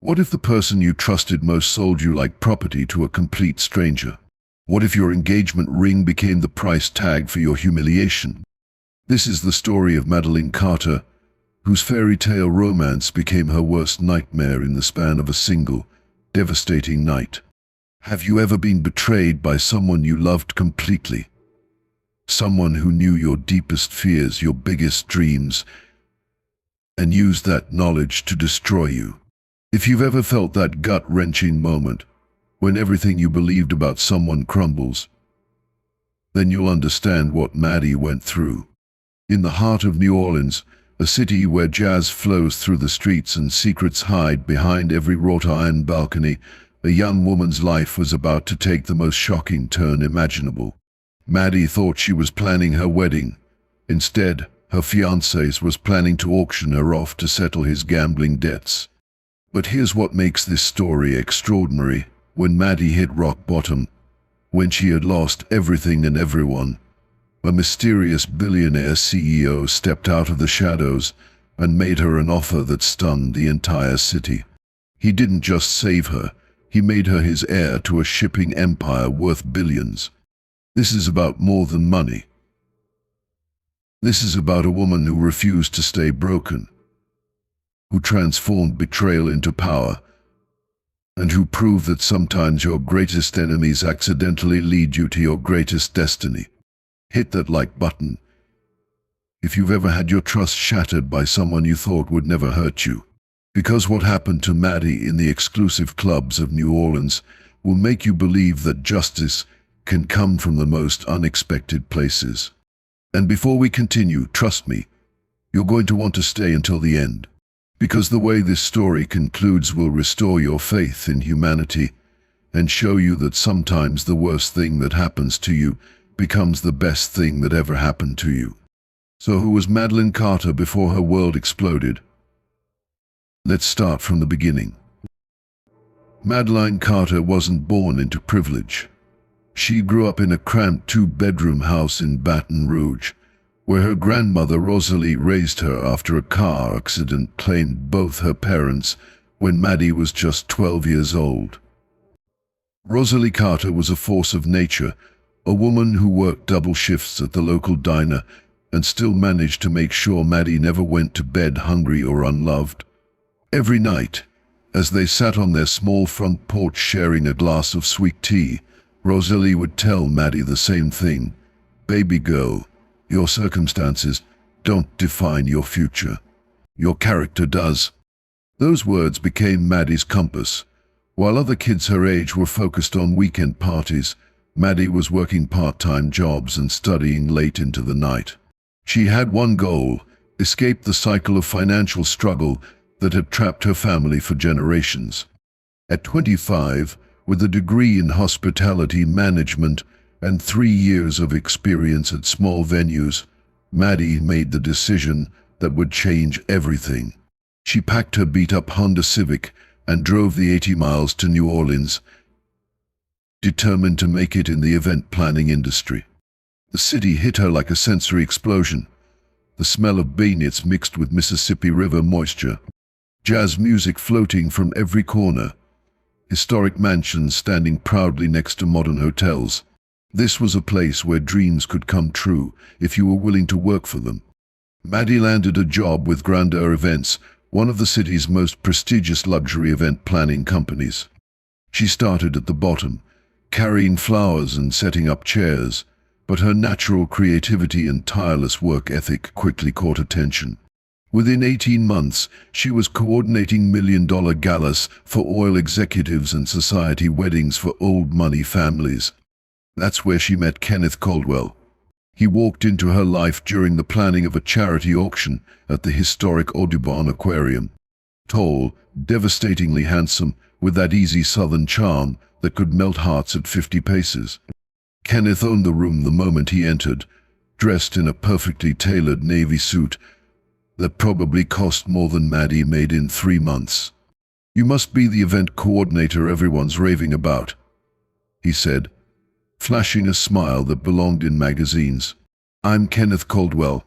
What if the person you trusted most sold you like property to a complete stranger? What if your engagement ring became the price tag for your humiliation? This is the story of Madeline Carter, whose fairy tale romance became her worst nightmare in the span of a single, devastating night. Have you ever been betrayed by someone you loved completely? Someone who knew your deepest fears, your biggest dreams, and used that knowledge to destroy you? If you've ever felt that gut-wrenching moment, when everything you believed about someone crumbles, then you'll understand what Maddie went through. In the heart of New Orleans, a city where jazz flows through the streets and secrets hide behind every wrought iron balcony, a young woman's life was about to take the most shocking turn imaginable. Maddie thought she was planning her wedding. Instead, her fiancé was planning to auction her off to settle his gambling debts. But here's what makes this story extraordinary. When Maddie hit rock bottom, when she had lost everything and everyone, a mysterious billionaire CEO stepped out of the shadows and made her an offer that stunned the entire city. He didn't just save her, he made her his heir to a shipping empire worth billions. This is about more than money. This is about a woman who refused to stay broken, who transformed betrayal into power, and who proved that sometimes your greatest enemies accidentally lead you to your greatest destiny. Hit that like button if you've ever had your trust shattered by someone you thought would never hurt you. Because what happened to Maddie in the exclusive clubs of New Orleans will make you believe that justice can come from the most unexpected places. And before we continue, trust me, you're going to want to stay until the end. Because the way this story concludes will restore your faith in humanity and show you that sometimes the worst thing that happens to you becomes the best thing that ever happened to you. So who was Madeline Carter before her world exploded? Let's start from the beginning. Madeline Carter wasn't born into privilege. She grew up in a cramped two-bedroom house in Baton Rouge, where her grandmother Rosalie raised her after a car accident claimed both her parents when Maddie was just 12 years old. Rosalie Carter was a force of nature, a woman who worked double shifts at the local diner and still managed to make sure Maddie never went to bed hungry or unloved. Every night, as they sat on their small front porch sharing a glass of sweet tea, Rosalie would tell Maddie the same thing. "Baby girl, your circumstances don't define your future. Your character does." Those words became Maddie's compass. While other kids her age were focused on weekend parties, Maddie was working part-time jobs and studying late into the night. She had one goal: escape the cycle of financial struggle that had trapped her family for generations. At 25, with a degree in hospitality management and 3 years of experience at small venues, Maddie made the decision that would change everything. She packed her beat-up Honda Civic and drove the 80 miles to New Orleans, determined to make it in the event planning industry. The city hit her like a sensory explosion. The smell of bayonets mixed with Mississippi River moisture, jazz music floating from every corner, historic mansions standing proudly next to modern hotels. This was a place where dreams could come true if you were willing to work for them. Maddie landed a job with Grandeur Events, one of the city's most prestigious luxury event planning companies. She started at the bottom, carrying flowers and setting up chairs, but her natural creativity and tireless work ethic quickly caught attention. Within 18 months, she was coordinating million-dollar galas for oil executives and society weddings for old-money families. That's where she met Kenneth Caldwell. He walked into her life during the planning of a charity auction at the historic Audubon Aquarium. Tall, devastatingly handsome, with that easy southern charm that could melt hearts at 50 paces. Kenneth owned the room the moment he entered, dressed in a perfectly tailored navy suit that probably cost more than Maddie made in 3 months. "You must be the event coordinator everyone's raving about," he said, flashing a smile that belonged in magazines. "I'm Kenneth Caldwell."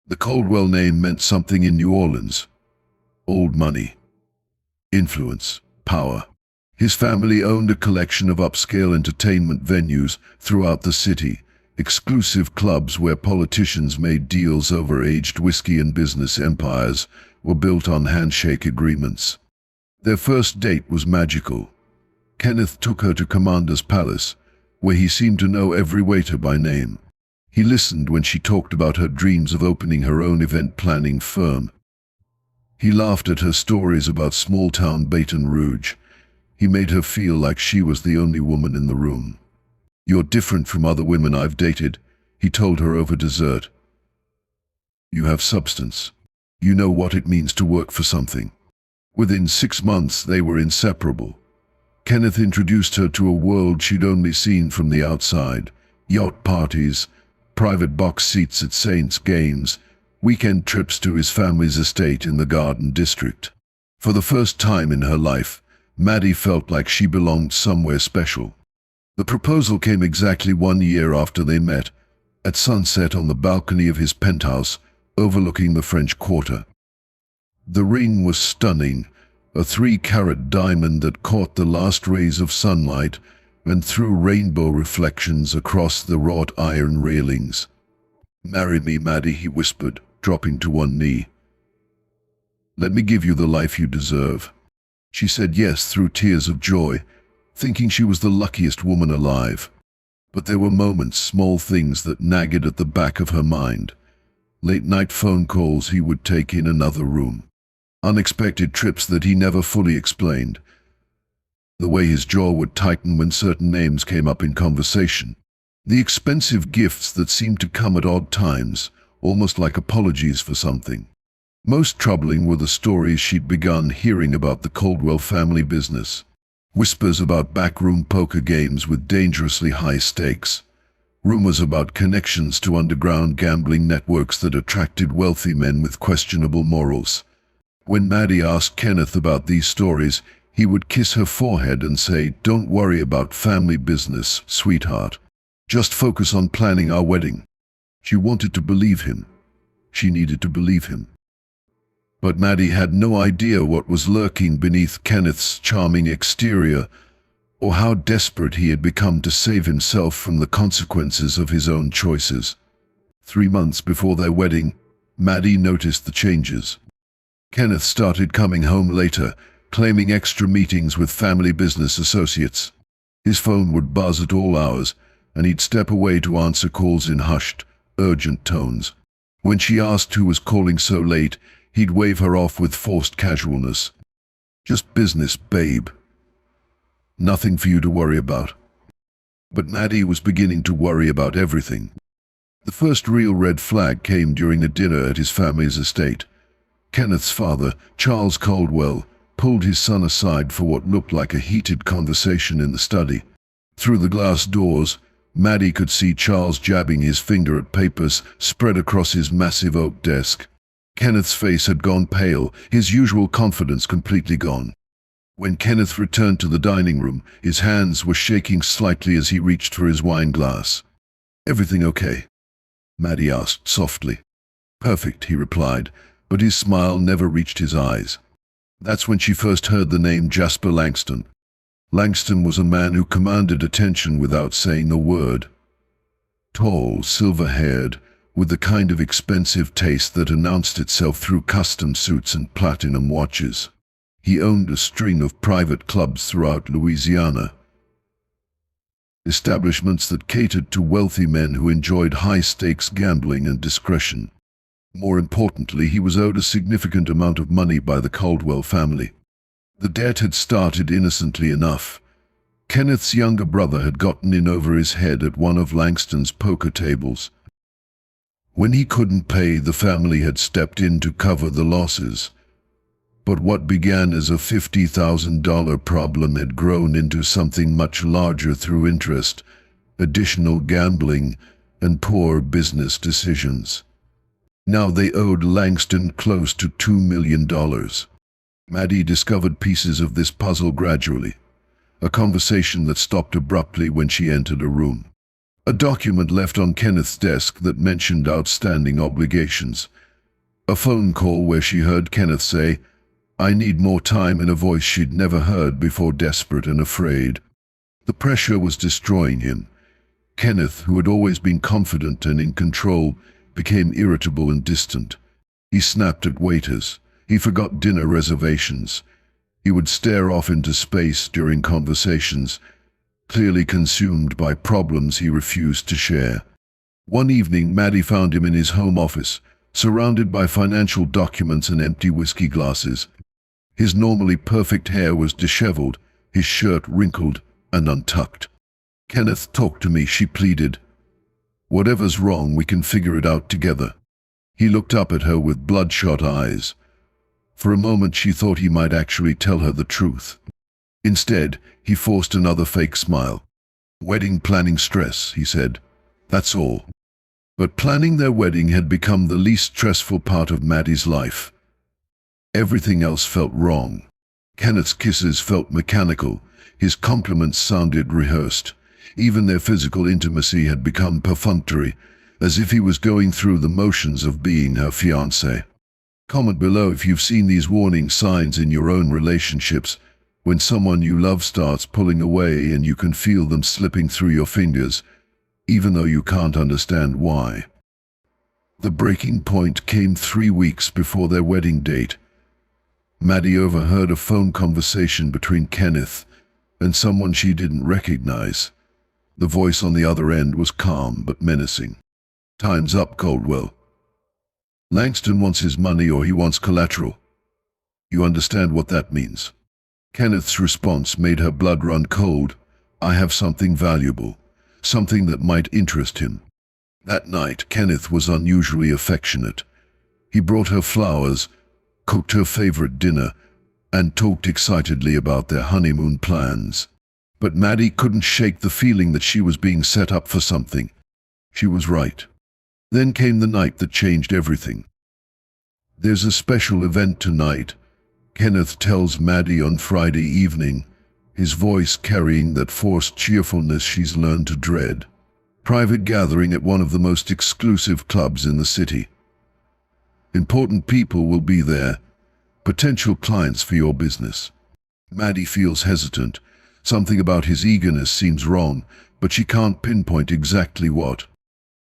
The Caldwell name meant something in New Orleans. Old money. influence, power. His family owned a collection of upscale entertainment venues throughout the city, exclusive clubs where politicians made deals over aged whiskey, and business empires were built on handshake agreements. Their first date was magical. Kenneth took her to Commander's Palace, where he seemed to know every waiter by name. He listened when she talked about her dreams of opening her own event planning firm. He laughed at her stories about small-town Baton Rouge. He made her feel like she was the only woman in the room. "You're different from other women I've dated," he told her over dessert. "You have substance. You know what it means to work for something." Within 6 months, they were inseparable. Kenneth introduced her to a world she'd only seen from the outside: yacht parties, private box seats at Saints games, weekend trips to his family's estate in the Garden District. For the first time in her life, Maddie felt like she belonged somewhere special. The proposal came exactly 1 year after they met, at sunset on the balcony of his penthouse overlooking the French Quarter. The ring was stunning, a 3-carat diamond that caught the last rays of sunlight and threw rainbow reflections across the wrought iron railings. "Marry me, Maddie," he whispered, dropping to one knee. "Let me give you the life you deserve." She said yes through tears of joy, thinking she was the luckiest woman alive. But there were moments, small things that nagged at the back of her mind. Late-night phone calls he would take in another room. Unexpected trips that he never fully explained. The way his jaw would tighten when certain names came up in conversation. The expensive gifts that seemed to come at odd times, almost like apologies for something. Most troubling were the stories she'd begun hearing about the Caldwell family business. Whispers about backroom poker games with dangerously high stakes. Rumors about connections to underground gambling networks that attracted wealthy men with questionable morals. When Maddie asked Kenneth about these stories, he would kiss her forehead and say, "Don't worry about family business, sweetheart. Just focus on planning our wedding." She wanted to believe him. She needed to believe him. But Maddie had no idea what was lurking beneath Kenneth's charming exterior, or how desperate he had become to save himself from the consequences of his own choices. 3 months before their wedding, Maddie noticed the changes. Kenneth started coming home later, claiming extra meetings with family business associates. His phone would buzz at all hours, and he'd step away to answer calls in hushed, urgent tones. When she asked who was calling so late, he'd wave her off with forced casualness. "Just business, babe. Nothing for you to worry about." But Maddie was beginning to worry about everything. The first real red flag came during a dinner at his family's estate. Kenneth's father, Charles Caldwell, pulled his son aside for what looked like a heated conversation in the study. Through the glass doors, Maddie could see Charles jabbing his finger at papers spread across his massive oak desk. Kenneth's face had gone pale, his usual confidence completely gone. When Kenneth returned to the dining room, his hands were shaking slightly as he reached for his wine glass. "Everything okay?" Maddie asked softly. "Perfect," he replied, but his smile never reached his eyes. That's when she first heard the name Jasper Langston. Langston was a man who commanded attention without saying a word. Tall, silver-haired, with the kind of expensive taste that announced itself through custom suits and platinum watches. He owned a string of private clubs throughout Louisiana. Establishments that catered to wealthy men who enjoyed high-stakes gambling and discretion. More importantly, he was owed a significant amount of money by the Caldwell family. The debt had started innocently enough. Kenneth's younger brother had gotten in over his head at one of Langston's poker tables. When he couldn't pay, the family had stepped in to cover the losses. But what began as a $50,000 problem had grown into something much larger through interest, additional gambling, and poor business decisions. Now they owed Langston close to $2 million. Maddie discovered pieces of this puzzle gradually. A conversation that stopped abruptly when she entered a room. A document left on Kenneth's desk that mentioned outstanding obligations. A phone call where she heard Kenneth say, I need more time," in a voice she'd never heard before, desperate and afraid. The pressure was destroying him. Kenneth, who had always been confident and in control, became irritable and distant. He snapped at waiters. He forgot dinner reservations. He would stare off into space during conversations, clearly consumed by problems he refused to share. One evening, Maddie found him in his home office, surrounded by financial documents and empty whiskey glasses. His normally perfect hair was disheveled, his shirt wrinkled and untucked. "Kenneth, talk to me," she pleaded. "Whatever's wrong, we can figure it out together." He looked up at her with bloodshot eyes. For a moment she thought he might actually tell her the truth. Instead, he forced another fake smile. "Wedding planning stress," he said. "That's all." But planning their wedding had become the least stressful part of Maddie's life. Everything else felt wrong. Kenneth's kisses felt mechanical. His compliments sounded rehearsed. Even their physical intimacy had become perfunctory, as if he was going through the motions of being her fiancé. Comment below if you've seen these warning signs in your own relationships, when someone you love starts pulling away and you can feel them slipping through your fingers, even though you can't understand why. The breaking point came 3 weeks before their wedding date. Maddie overheard a phone conversation between Kenneth and someone she didn't recognize. The voice on the other end was calm but menacing. "Time's up, Caldwell. Langston wants his money, or he wants collateral. You understand what that means?" Kenneth's response made her blood run cold. "I have something valuable, something that might interest him." That night, Kenneth was unusually affectionate. He brought her flowers, cooked her favorite dinner, and talked excitedly about their honeymoon plans. But Maddie couldn't shake the feeling that she was being set up for something. She was right. Then came the night that changed everything. "There's a special event tonight," Kenneth tells Maddie on Friday evening, his voice carrying that forced cheerfulness she's learned to dread. "Private gathering at one of the most exclusive clubs in the city. Important people will be there, potential clients for your business." Maddie feels hesitant. Something about his eagerness seems wrong, but she can't pinpoint exactly what.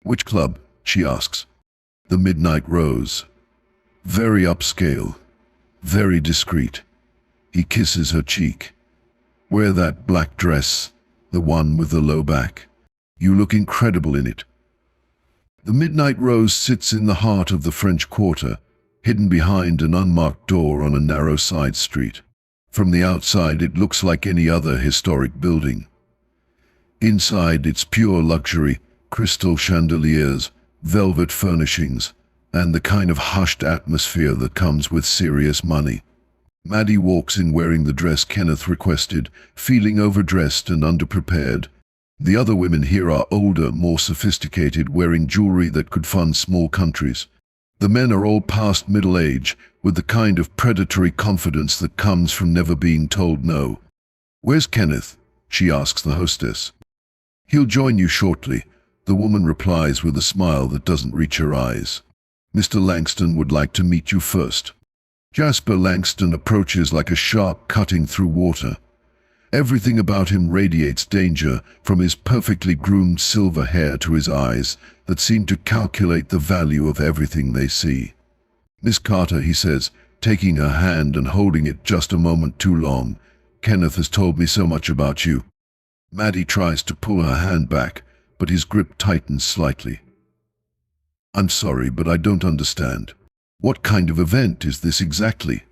"Which club?" she asks. "The Midnight Rose." Very upscale, very discreet. He kisses her cheek. "Wear that black dress, the one with the low back. You look incredible in it." The Midnight Rose sits in the heart of the French Quarter, hidden behind an unmarked door on a narrow side street. From the outside, it looks like any other historic building. Inside, it's pure luxury, crystal chandeliers, velvet furnishings, and the kind of hushed atmosphere that comes with serious money. Maddie walks in wearing the dress Kenneth requested, feeling overdressed and underprepared. The other women here are older, more sophisticated, wearing jewelry that could fund small countries. The men are all past middle age, with the kind of predatory confidence that comes from never being told no. "Where's Kenneth?" she asks the hostess. "He'll join you shortly," the woman replies with a smile that doesn't reach her eyes. "Mr. Langston would like to meet you first." Jasper Langston approaches like a shark cutting through water. Everything about him radiates danger, from his perfectly groomed silver hair to his eyes that seem to calculate the value of everything they see. "Miss Carter," he says, taking her hand and holding it just a moment too long, "Kenneth has told me so much about you." Maddie tries to pull her hand back, but his grip tightens slightly. "I'm sorry, but I don't understand. What kind of event is this exactly?"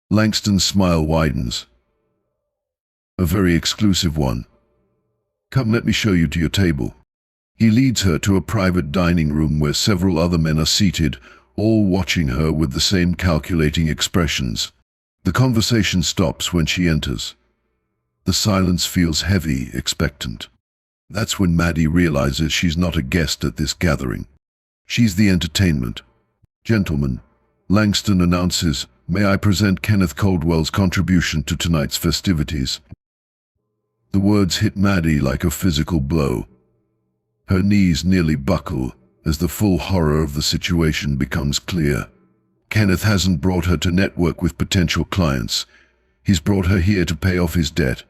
Langston's smile widens. "A very exclusive one. Come, let me show you to your table." He leads her to a private dining room where several other men are seated, all watching her with the same calculating expressions. The conversation stops when she enters. The silence feels heavy, expectant. That's when Maddie realizes she's not a guest at this gathering. She's the entertainment. "Gentlemen," Langston announces, "may I present Kenneth Caldwell's contribution to tonight's festivities." The words hit Maddie like a physical blow. Her knees nearly buckle as the full horror of the situation becomes clear. Kenneth hasn't brought her to network with potential clients. He's brought her here to pay off his debt.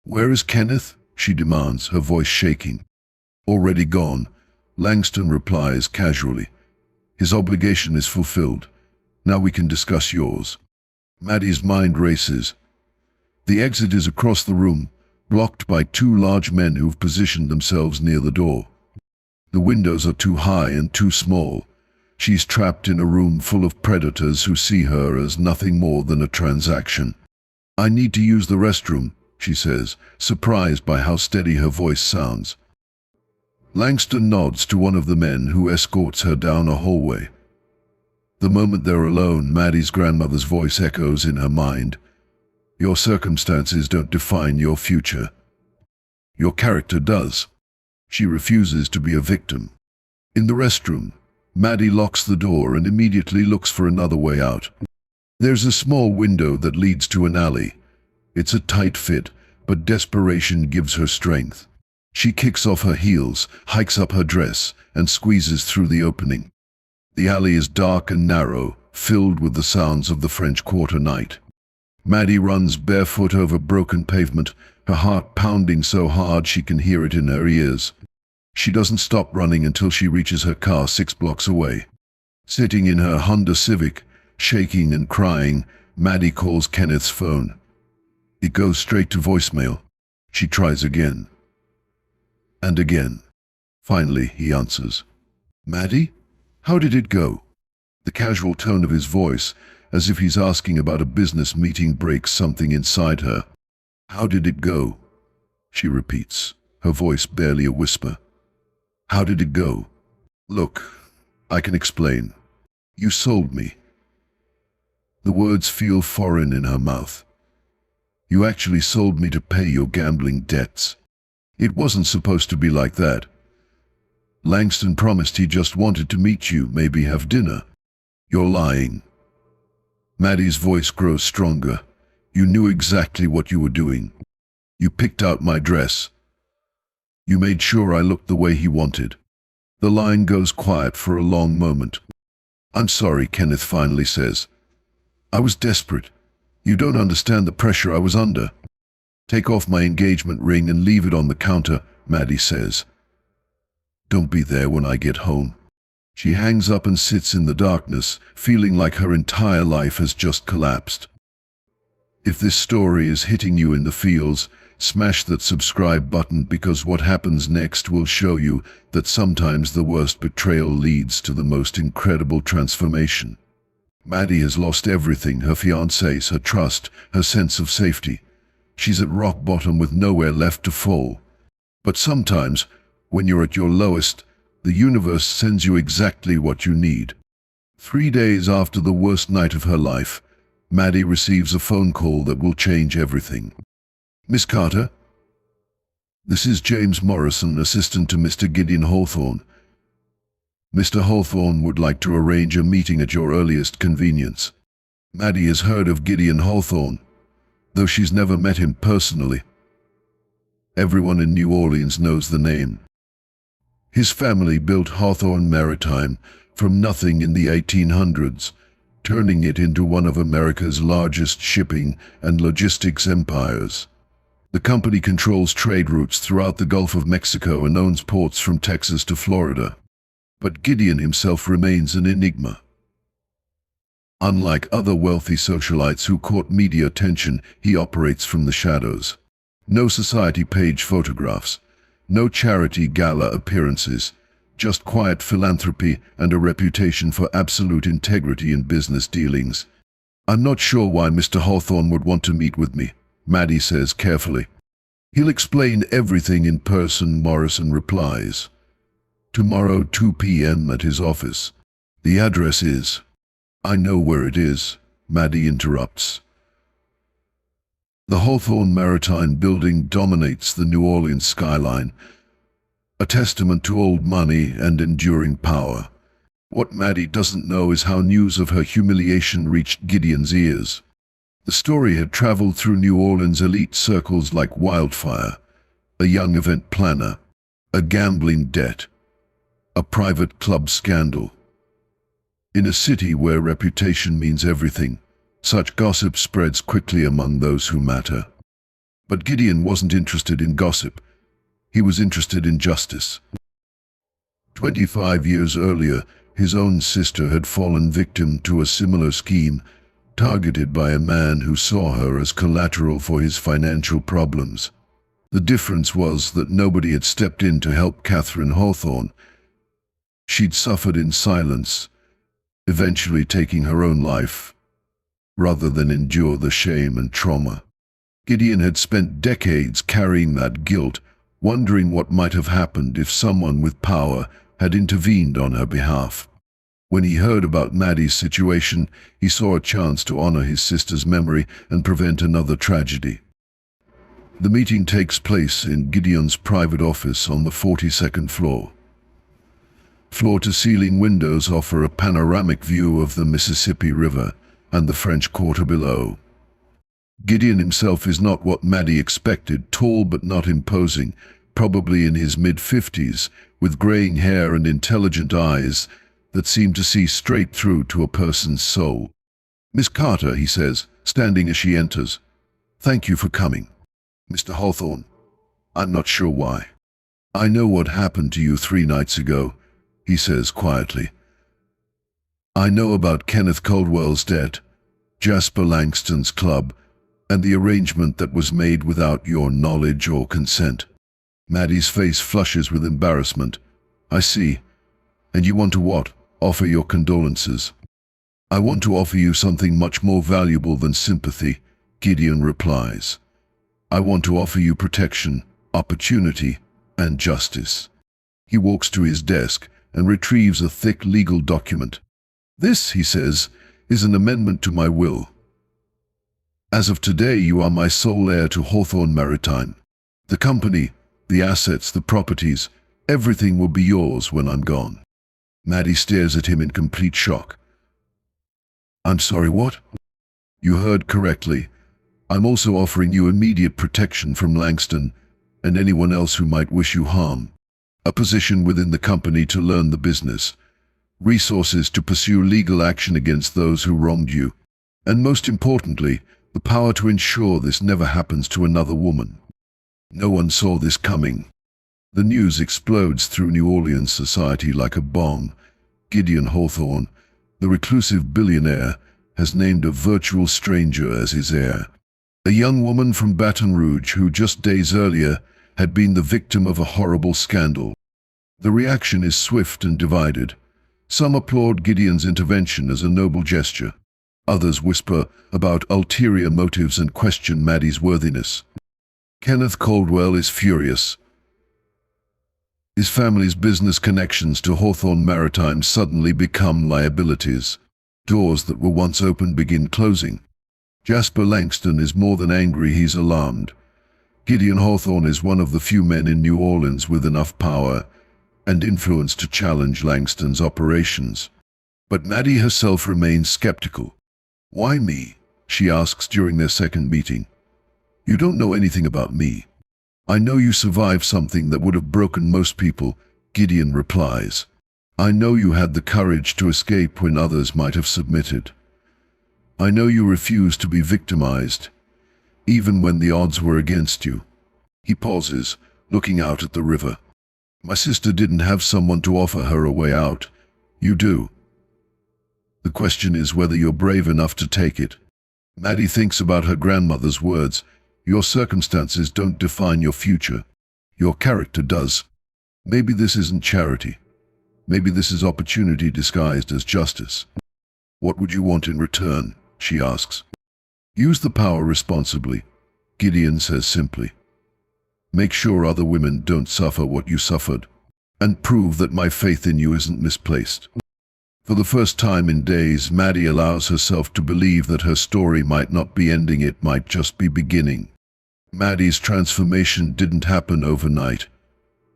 Where is Kenneth? She demands, her voice shaking. Already gone, Langston replies casually. His obligation is fulfilled. Now we can discuss yours. Maddie's mind races. The exit is across the room, blocked by two large men who've positioned themselves near the door. The windows are too high and too small. She's trapped in a room full of predators who see her as nothing more than a transaction. I need to use the restroom, she says, surprised by how steady her voice sounds. Langston nods to one of the men who escorts her down a hallway. The moment they're alone, Maddie's grandmother's voice echoes in her mind. Your circumstances don't define your future. Your character does. She refuses to be a victim. In the restroom, Maddie locks the door and immediately looks for another way out. There's a small window that leads to an alley. It's a tight fit, but desperation gives her strength. She kicks off her heels, hikes up her dress, and squeezes through the opening. The alley is dark and narrow, filled with the sounds of the French Quarter night. Maddie runs barefoot over broken pavement, her heart pounding so hard she can hear it in her ears. She doesn't stop running until she reaches her car 6 blocks away. Sitting in her Honda Civic, shaking and crying, Maddie calls Kenneth's phone. It goes straight to voicemail. She tries again. And again. Finally, he answers. Maddie? How did it go? The casual tone of his voice, as if he's asking about a business meeting, breaks something inside her. How did it go? She repeats, her voice barely a whisper. How did it go? Look, I can explain. You sold me. The words feel foreign in her mouth. You actually sold me to pay your gambling debts. It wasn't supposed to be like that. Langston promised he just wanted to meet you, maybe have dinner. You're lying. Maddie's voice grows stronger. You knew exactly what you were doing. You picked out my dress. You made sure I looked the way he wanted. The line goes quiet for a long moment. I'm sorry, Kenneth finally says. I was desperate. You don't understand the pressure I was under. Take off my engagement ring and leave it on the counter, Maddie says. Don't be there when I get home. She hangs up and sits in the darkness, feeling like her entire life has just collapsed. If this story is hitting you in the feels, smash that subscribe button, because what happens next will show you that sometimes the worst betrayal leads to the most incredible transformation. Maddie has lost everything: her fiancés, her trust, her sense of safety. She's at rock bottom with nowhere left to fall. But sometimes, when you're at your lowest, the universe sends you exactly what you need. 3 days after the worst night of her life, Maddie receives a phone call that will change everything. Miss Carter? This is James Morrison, assistant to Mr. Gideon Hawthorne. Mr. Hawthorne would like to arrange a meeting at your earliest convenience. Maddie has heard of Gideon Hawthorne, though she's never met him personally. Everyone in New Orleans knows the name. His family built Hawthorne Maritime from nothing in the 1800s, turning it into one of America's largest shipping and logistics empires. The company controls trade routes throughout the Gulf of Mexico and owns ports from Texas to Florida. But Gideon himself remains an enigma. Unlike other wealthy socialites who court media attention, he operates from the shadows. No society page photographs, no charity gala appearances, just quiet philanthropy and a reputation for absolute integrity in business dealings. I'm not sure why Mr. Hawthorne would want to meet with me, Maddie says carefully. He'll explain everything in person, Morrison replies. Tomorrow 2 p.m. at his office. The address is... I know where it is, Maddie interrupts. The Hawthorne Maritime building dominates the New Orleans skyline, a testament to old money and enduring power. What Maddie doesn't know is how news of her humiliation reached Gideon's ears. The story had traveled through New Orleans elite circles like wildfire. A young event planner, a gambling debt, a private club scandal. In a city where reputation means everything, such gossip spreads quickly among those who matter. But Gideon wasn't interested in gossip. He was interested in justice. 25 years earlier, his own sister had fallen victim to a similar scheme, targeted by a man who saw her as collateral for his financial problems. The difference was that nobody had stepped in to help Catherine Hawthorne. She'd suffered in silence, eventually taking her own life, rather than endure the shame and trauma. Gideon had spent decades carrying that guilt, wondering what might have happened if someone with power had intervened on her behalf. When he heard about Maddie's situation, he saw a chance to honor his sister's memory and prevent another tragedy. The meeting takes place in Gideon's private office on the 42nd floor. Floor-to-ceiling windows offer a panoramic view of the Mississippi River and the French Quarter below. Gideon himself is not what Maddie expected, tall but not imposing, probably in his mid-50s, with graying hair and intelligent eyes that seem to see straight through to a person's soul. "Miss Carter," he says, standing as she enters. "Thank you for coming." "Mr. Hawthorne, I'm not sure why." "I know what happened to you 3 nights ago," he says quietly. "I know about Kenneth Caldwell's debt, Jasper Langston's club, and the arrangement that was made without your knowledge or consent." Maddie's face flushes with embarrassment. "I see. And you want to what? Offer your condolences?" "I want to offer you something much more valuable than sympathy," Gideon replies. "I want to offer you protection, opportunity, and justice." He walks to his desk and retrieves a thick legal document. "This," he says, "is an amendment to my will. As of today, you are my sole heir to Hawthorne Maritime. The company, the assets, the properties, everything will be yours when I'm gone." Maddie stares at him in complete shock. "I'm sorry, what?" "You heard correctly. I'm also offering you immediate protection from Langston and anyone else who might wish you harm. A position within the company to learn the business, resources to pursue legal action against those who wronged you, and most importantly, the power to ensure this never happens to another woman." No one saw this coming. The news explodes through New Orleans society like a bomb. Gideon Hawthorne, the reclusive billionaire, has named a virtual stranger as his heir. A young woman from Baton Rouge who just days earlier had been the victim of a horrible scandal. The reaction is swift and divided. Some applaud Gideon's intervention as a noble gesture. Others whisper about ulterior motives and question Maddie's worthiness. Kenneth Caldwell is furious. His family's business connections to Hawthorne Maritime suddenly become liabilities. Doors that were once open begin closing. Jasper Langston is more than angry, he's alarmed. Gideon Hawthorne is one of the few men in New Orleans with enough power and influence to challenge Langston's operations. But Maddie herself remains skeptical. "Why me?" she asks during their second meeting. "You don't know anything about me." "I know you survived something that would have broken most people," Gideon replies. "I know you had the courage to escape when others might have submitted. I know you refused to be victimized, even when the odds were against you." He pauses, looking out at the river. "My sister didn't have someone to offer her a way out. You do. The question is whether you're brave enough to take it." Maddie thinks about her grandmother's words. "Your circumstances don't define your future. Your character does." Maybe this isn't charity. Maybe this is opportunity disguised as justice. "What would you want in return?" she asks. "Use the power responsibly," Gideon says simply. "Make sure other women don't suffer what you suffered, and prove that my faith in you isn't misplaced." For the first time in days, Maddie allows herself to believe that her story might not be ending, it might just be beginning. Maddie's transformation didn't happen overnight.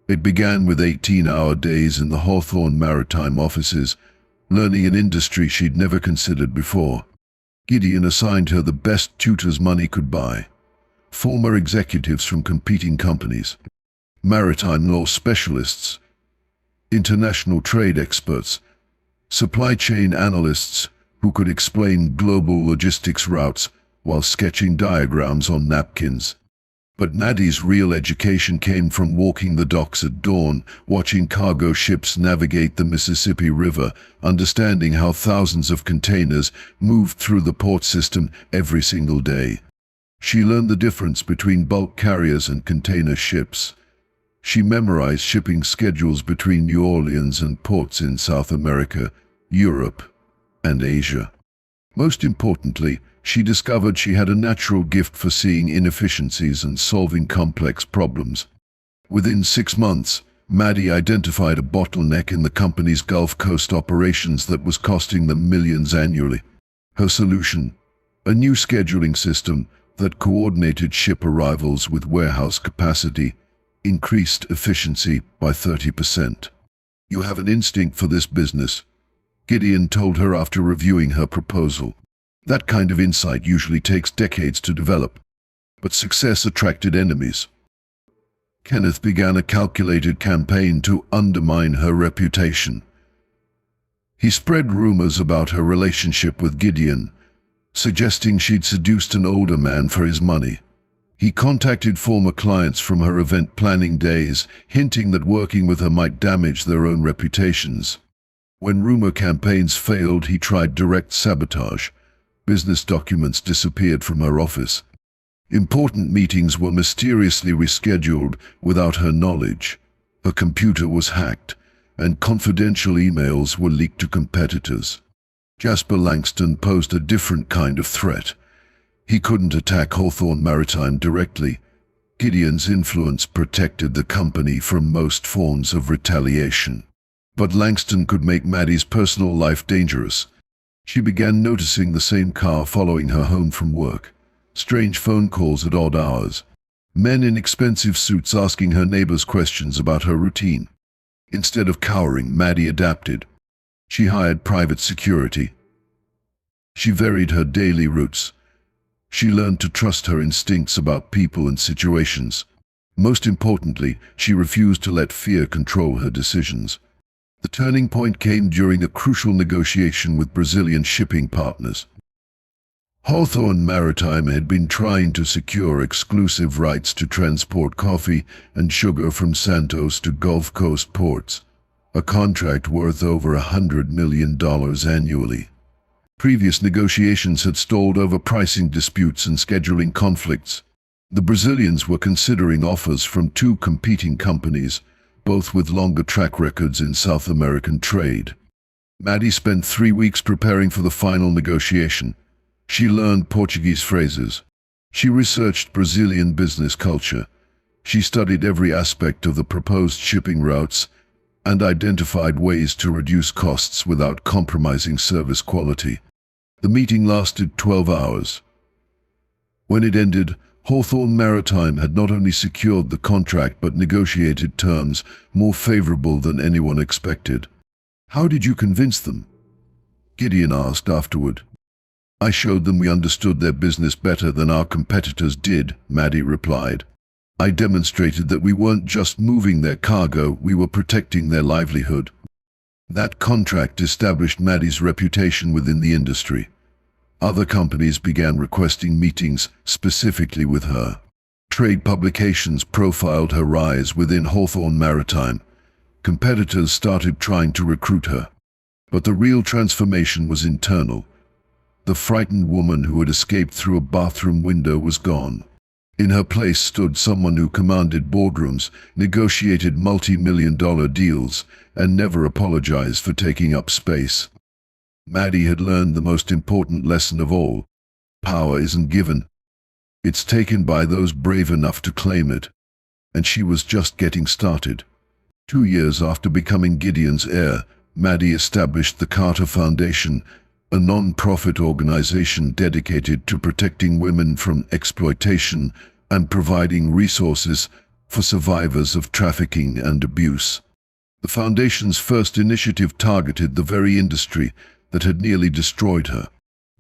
It began with 18-hour days in the Hawthorne Maritime offices, learning an industry she'd never considered before. Gideon assigned her the best tutors money could buy. Former executives from competing companies, maritime law specialists, international trade experts, supply chain analysts who could explain global logistics routes while sketching diagrams on napkins. But Maddie's real education came from walking the docks at dawn, watching cargo ships navigate the Mississippi River, understanding how thousands of containers moved through the port system every single day. She learned the difference between bulk carriers and container ships. She memorized shipping schedules between New Orleans and ports in South America, Europe, and Asia. Most importantly, she discovered she had a natural gift for seeing inefficiencies and solving complex problems. Within 6 months, Maddie identified a bottleneck in the company's Gulf Coast operations that was costing them millions annually. Her solution: a new scheduling system that coordinated ship arrivals with warehouse capacity, increased efficiency by 30%. "You have an instinct for this business," Gideon told her after reviewing her proposal. "That kind of insight usually takes decades to develop." But success attracted enemies. Kenneth began a calculated campaign to undermine her reputation. He spread rumors about her relationship with Gideon, suggesting she'd seduced an older man for his money. He contacted former clients from her event planning days, hinting that working with her might damage their own reputations. When rumor campaigns failed, he tried direct sabotage. Business documents disappeared from her office. Important meetings were mysteriously rescheduled without her knowledge. Her computer was hacked, and confidential emails were leaked to competitors. Jasper Langston posed a different kind of threat. He couldn't attack Hawthorne Maritime directly. Gideon's influence protected the company from most forms of retaliation. But Langston could make Maddie's personal life dangerous. She began noticing the same car following her home from work, strange phone calls at odd hours, men in expensive suits asking her neighbors questions about her routine. Instead of cowering, Maddie adapted. She hired private security. She varied her daily routes. She learned to trust her instincts about people and situations. Most importantly, she refused to let fear control her decisions. The turning point came during a crucial negotiation with Brazilian shipping partners. Hawthorne Maritime had been trying to secure exclusive rights to transport coffee and sugar from Santos to Gulf Coast ports, a contract worth over $100 million annually. Previous negotiations had stalled over pricing disputes and scheduling conflicts. The Brazilians were considering offers from 2 competing companies, both with longer track records in South American trade. Maddie spent 3 weeks preparing for the final negotiation. She learned Portuguese phrases. She researched Brazilian business culture. She studied every aspect of the proposed shipping routes and identified ways to reduce costs without compromising service quality. The meeting lasted 12 hours. When it ended, Hawthorne Maritime had not only secured the contract but negotiated terms more favorable than anyone expected. "How did you convince them?" Gideon asked afterward. "I showed them we understood their business better than our competitors did," Maddie replied. "I demonstrated that we weren't just moving their cargo, we were protecting their livelihood." That contract established Maddie's reputation within the industry. Other companies began requesting meetings specifically with her. Trade publications profiled her rise within Hawthorne Maritime. Competitors started trying to recruit her. But the real transformation was internal. The frightened woman who had escaped through a bathroom window was gone. In her place stood someone who commanded boardrooms, negotiated multi-million-dollar deals, and never apologized for taking up space. Maddie had learned the most important lesson of all. Power isn't given. It's taken by those brave enough to claim it. And she was just getting started. 2 years after becoming Gideon's heir, Maddie established the Carter Foundation, a non-profit organization dedicated to protecting women from exploitation and providing resources for survivors of trafficking and abuse. The foundation's first initiative targeted the very industry that had nearly destroyed her.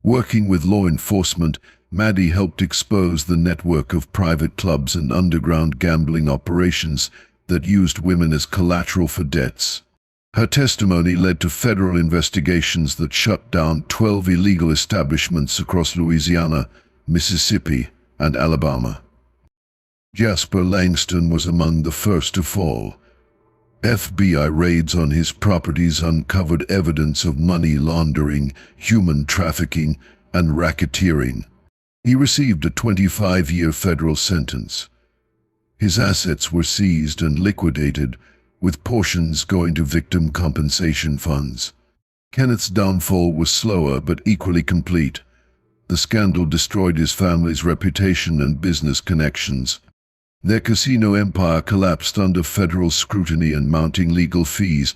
Working with law enforcement, Maddie helped expose the network of private clubs and underground gambling operations that used women as collateral for debts. Her testimony led to federal investigations that shut down 12 illegal establishments across Louisiana, Mississippi, and Alabama. Jasper Langston was among the first to fall. FBI raids on his properties uncovered evidence of money laundering, human trafficking, and racketeering. He received a 25-year federal sentence. His assets were seized and liquidated, with portions going to victim compensation funds. Kenneth's downfall was slower but equally complete. The scandal destroyed his family's reputation and business connections. Their casino empire collapsed under federal scrutiny and mounting legal fees.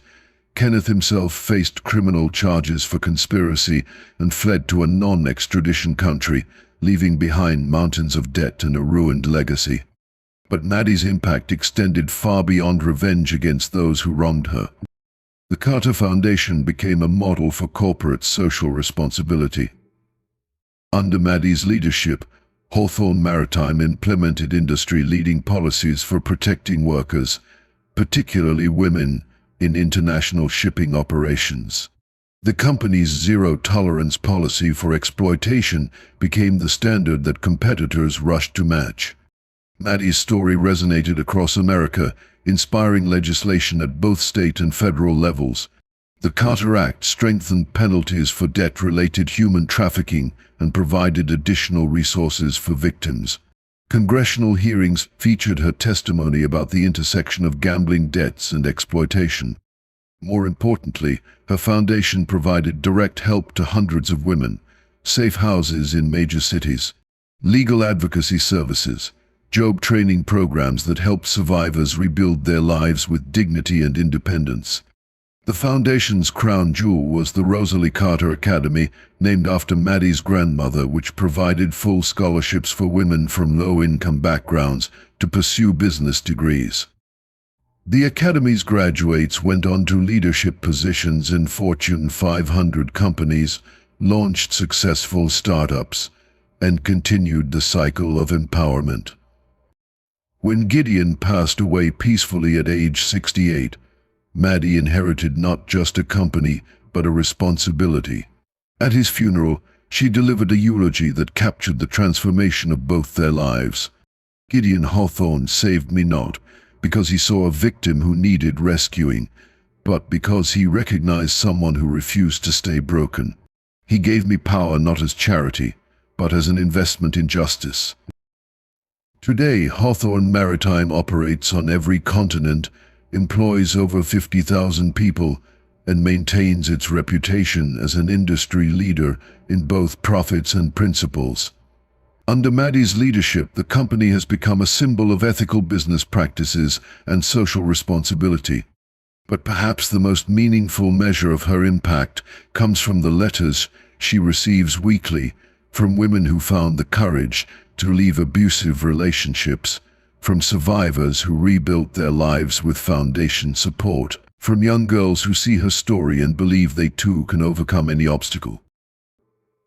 Kenneth himself faced criminal charges for conspiracy and fled to a non-extradition country, leaving behind mountains of debt and a ruined legacy. But Maddie's impact extended far beyond revenge against those who wronged her. The Carter Foundation became a model for corporate social responsibility. Under Maddie's leadership, Hawthorne Maritime implemented industry-leading policies for protecting workers, particularly women, in international shipping operations. The company's zero-tolerance policy for exploitation became the standard that competitors rushed to match. Maddie's story resonated across America, inspiring legislation at both state and federal levels. The Carter Act strengthened penalties for debt-related human trafficking and provided additional resources for victims. Congressional hearings featured her testimony about the intersection of gambling debts and exploitation. More importantly, her foundation provided direct help to hundreds of women, safe houses in major cities, legal advocacy services, job training programs that helped survivors rebuild their lives with dignity and independence. The foundation's crown jewel was the Rosalie Carter Academy, named after Maddie's grandmother, which provided full scholarships for women from low-income backgrounds to pursue business degrees. The Academy's graduates went on to leadership positions in Fortune 500 companies, launched successful startups, and continued the cycle of empowerment. When Gideon passed away peacefully at age 68, Maddie inherited not just a company, but a responsibility. At his funeral, she delivered a eulogy that captured the transformation of both their lives. Gideon Hawthorne saved me not because he saw a victim who needed rescuing, but because he recognized someone who refused to stay broken. He gave me power not as charity, but as an investment in justice. Today, Hawthorne Maritime operates on every continent, employs over 50,000 people, and maintains its reputation as an industry leader in both profits and principles. Under Maddie's leadership, the company has become a symbol of ethical business practices and social responsibility. But perhaps the most meaningful measure of her impact comes from the letters she receives weekly from women who found the courage to leave abusive relationships, from survivors who rebuilt their lives with foundation support, from young girls who see her story and believe they too can overcome any obstacle.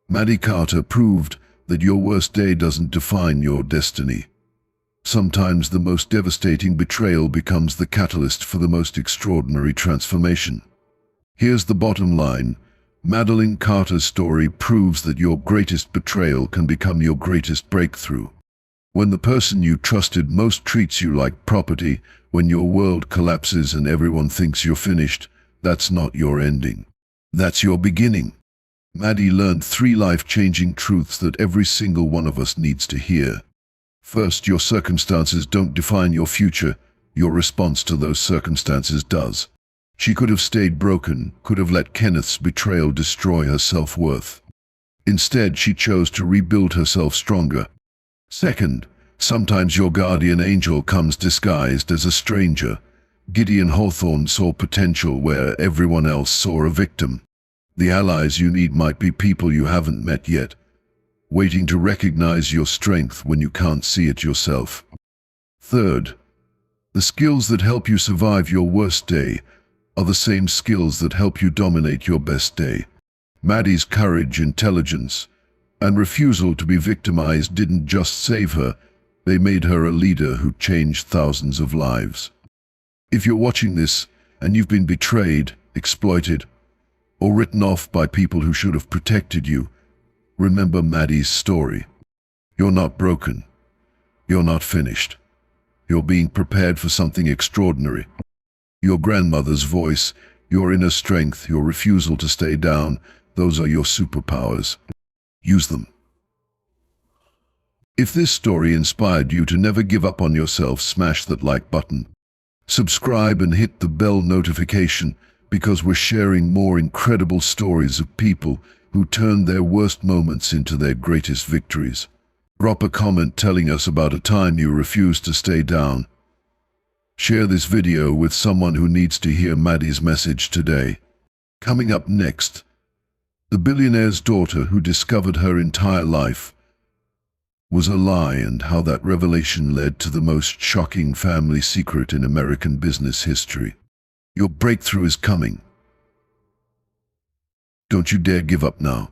Maddie Carter proved that your worst day doesn't define your destiny. Sometimes the most devastating betrayal becomes the catalyst for the most extraordinary transformation. Here's the bottom line. Madeline Carter's story proves that your greatest betrayal can become your greatest breakthrough. When the person you trusted most treats you like property, when your world collapses and everyone thinks you're finished, that's not your ending. That's your beginning. Maddie learned 3 life-changing truths that every single one of us needs to hear. First, your circumstances don't define your future. Your response to those circumstances does. She could have stayed broken, could have let Kenneth's betrayal destroy her self-worth. Instead, she chose to rebuild herself stronger. Second, sometimes your guardian angel comes disguised as a stranger. Gideon Hawthorne saw potential where everyone else saw a victim. The allies you need might be people you haven't met yet, waiting to recognize your strength when you can't see it yourself. Third, the skills that help you survive your worst day are the same skills that help you dominate your best day. Maddie's courage, intelligence, and refusal to be victimized didn't just save her, they made her a leader who changed thousands of lives. If you're watching this and you've been betrayed, exploited, or written off by people who should have protected you, remember Maddie's story. You're not broken. You're not finished. You're being prepared for something extraordinary. Your grandmother's voice, your inner strength, your refusal to stay down, those are your superpowers. Use them. If this story inspired you to never give up on yourself, smash that like button. Subscribe and hit the bell notification, because we're sharing more incredible stories of people who turned their worst moments into their greatest victories. Drop a comment telling us about a time you refused to stay down. Share this video with someone who needs to hear Maddie's message today. Coming up next, the billionaire's daughter who discovered her entire life was a lie, and how that revelation led to the most shocking family secret in American business history. Your breakthrough is coming. Don't you dare give up now.